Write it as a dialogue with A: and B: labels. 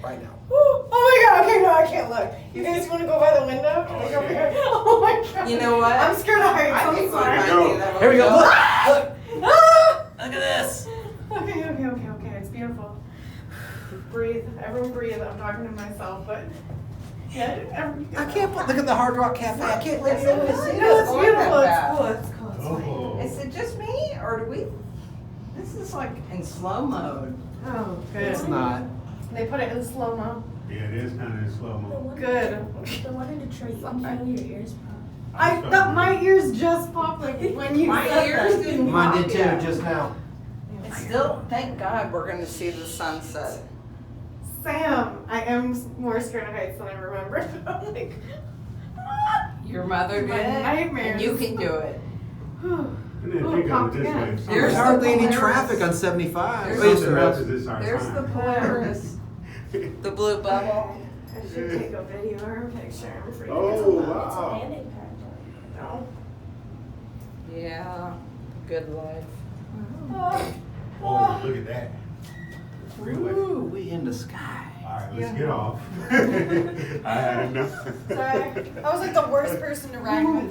A: right now.
B: Oh my god, okay, no, I can't look. You guys want to go by the window? Can we go over here? Oh my god.
C: You know what?
B: I'm scared of heights.
C: I
B: I'm
C: think
B: sorry.
A: Here we go. Look. Look.
B: Ah!
C: Look at this.
B: Okay, it's beautiful. Breathe, everyone breathe. I'm talking to myself, but yeah.
A: I can't look at the Hard Rock Cafe. I can't let
B: No,
A: you
B: it's
A: see
B: beautiful.
A: this.
B: It's cool. It's
D: Oh.
C: Is it just me, or do we? This is like in slow mode.
B: Oh, good.
A: It's not.
B: They put it in slow mo.
D: Yeah, it is kind of in slow-mo.
B: Good.
E: The one in Detroit, you can feel your ears pop.
B: I thought my ears just popped like when you
C: My
B: said
C: ears
B: that.
C: didn't
A: Mine
C: pop
A: did too,
C: yet.
A: just now.
C: And still, thank God we're going to see the sunset.
B: Sam, I am more scared of heights than I remember. I'm like, ah.
C: Your mother did
B: My
C: it,
B: nightmares.
C: and you can do it.
D: And then think of it this way. if
C: There's
A: There's
D: something-
A: hardly any
C: Polaris.
A: traffic on 75.
C: There's
A: Oh, yes,
D: something
A: there
D: else
A: is.
D: is this our
C: There's the
D: time.
C: Polaris, the blue bubble.
B: I should take a video or a picture. I'm afraid
D: Oh,
B: it's a lot.
E: It's a
D: wow.
E: landing pad.
B: No.
C: Yeah, good life.
D: Oh, look at that. Freeway.
A: Ooh, we in the sky.
D: All right, let's
B: Yeah.
D: get off. I had enough.
B: Sorry. I was like the worst person to ride with.